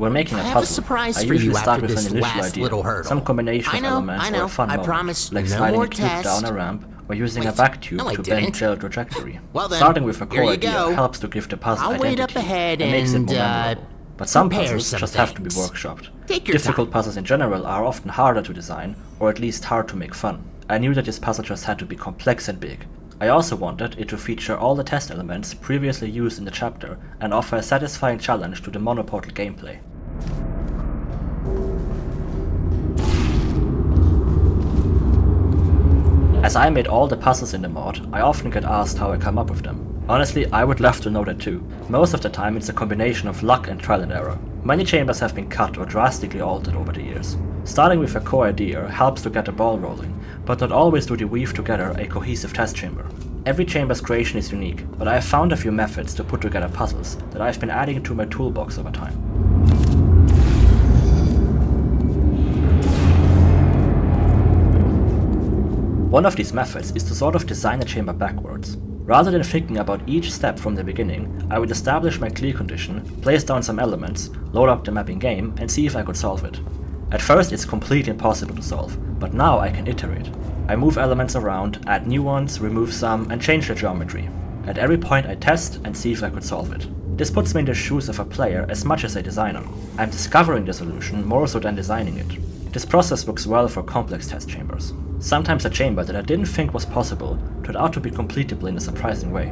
When making a I have a puzzle, surprise I for usually you start after with this an initial last idea, little hurdle. some combination of elements or a fun I moment, promise, like no sliding more a cube tests. down a ramp or using a Wait, vac tube no, I to bend didn't. gel trajectory. Well then, Starting with a here core you idea go. helps to give the puzzle I'll wait up identity ahead and makes it more and, memorable. But some prepare puzzles some just have to be things. workshopped. Take your Difficult time. puzzles in general are often harder to design, or at least hard to make fun. I knew that this puzzle just had to be complex and big. I also wanted it to feature all the test elements previously used in the chapter and offer a satisfying challenge to the Monoportal gameplay. As I made all the puzzles in the mod, I often get asked how I come up with them. Honestly, I would love to know that too. Most of the time it's a combination of luck and trial and error. Many chambers have been cut or drastically altered over the years. Starting with a core idea helps to get the ball rolling, but not always do they weave together a cohesive test chamber. Every chamber's creation is unique, but I have found a few methods to put together puzzles that I've been adding to my toolbox over time. One of these methods is to sort of design a chamber backwards. Rather than thinking about each step from the beginning, I would establish my clear condition, place down some elements, load up the map in game, and see if I could solve it. At first it's completely impossible to solve, but now I can iterate. I move elements around, add new ones, remove some, and change the geometry. At every point I test and see if I could solve it. This puts me in the shoes of a player as much as a designer. I'm discovering the solution more so than designing it. This process works well for complex test chambers. Sometimes a chamber that I didn't think was possible turned out to be completable in a surprising way.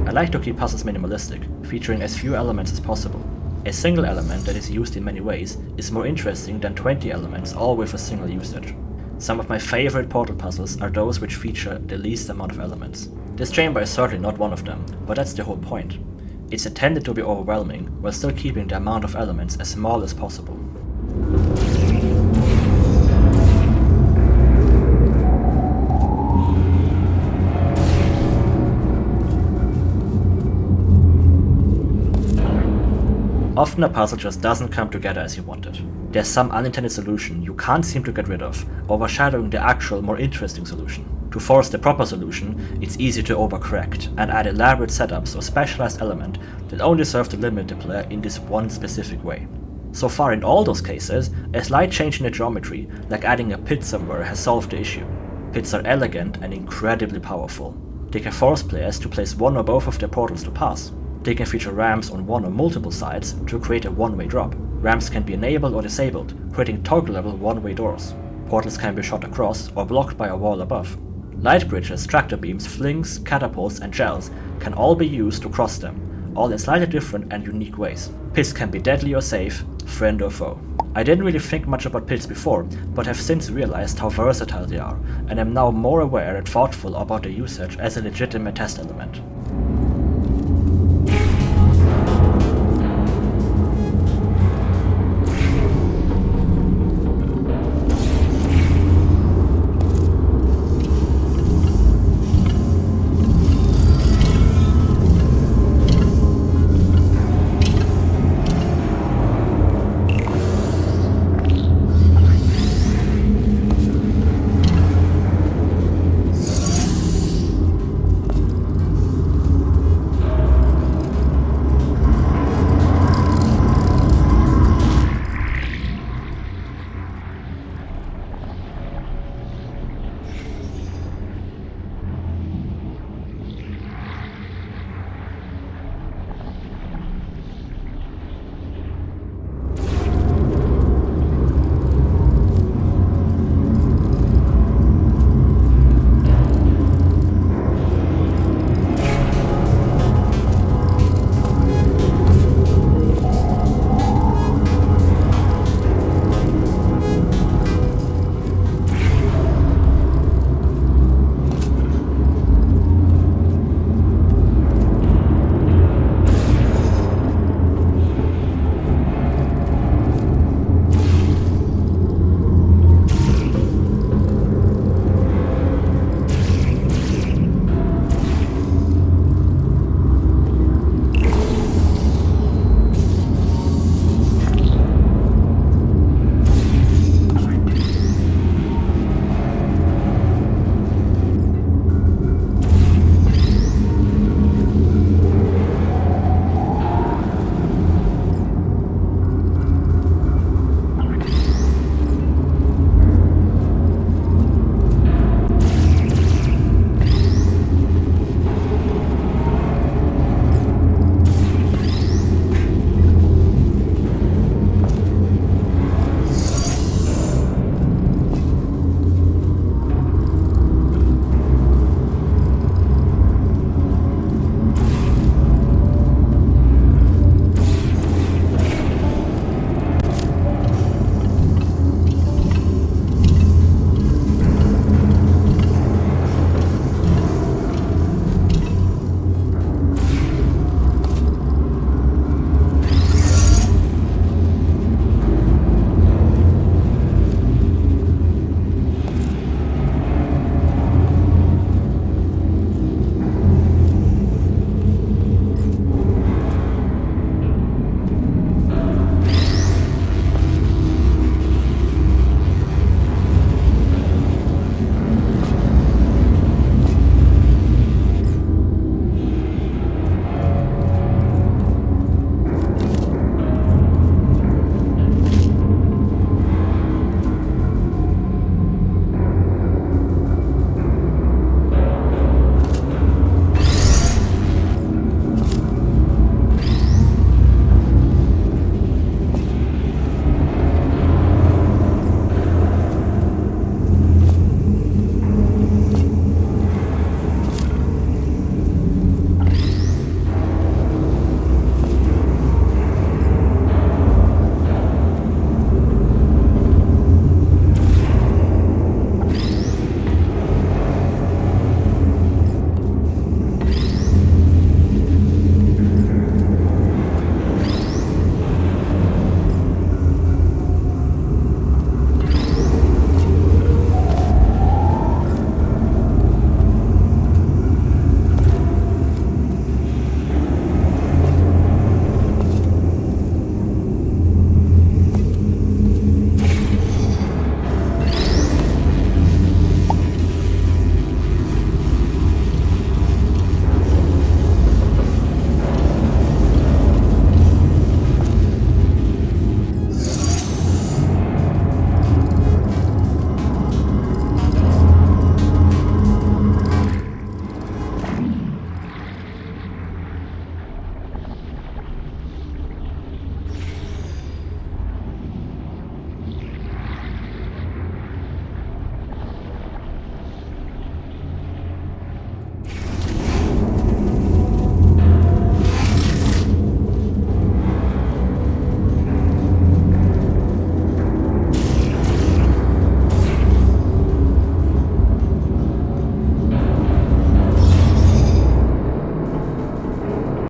I like to keep puzzles minimalistic, featuring as few elements as possible. A single element that is used in many ways is more interesting than 20 elements all with a single usage. Some of my favorite Portal puzzles are those which feature the least amount of elements. This chamber is certainly not one of them, but that's the whole point. It's intended to be overwhelming, while still keeping the amount of elements as small as possible. Often a puzzle just doesn't come together as you wanted. There's some unintended solution you can't seem to get rid of, overshadowing the actual more interesting solution. To force the proper solution, it's easy to overcorrect and add elaborate setups or specialized elements that only serve to limit the player in this one specific way. So far in all those cases, a slight change in the geometry, like adding a pit somewhere, has solved the issue. Pits are elegant and incredibly powerful. They can force players to place one or both of their portals to pass. They can feature ramps on one or multiple sides to create a one-way drop. Ramps can be enabled or disabled, creating toggle-level one-way doors. Portals can be shot across or blocked by a wall above. Light bridges, tractor beams, flings, catapults, and gels can all be used to cross them, all in slightly different and unique ways. Pits can be deadly or safe, friend or foe. I didn't really think much about pits before, but have since realized how versatile they are, and am now more aware and thoughtful about their usage as a legitimate test element.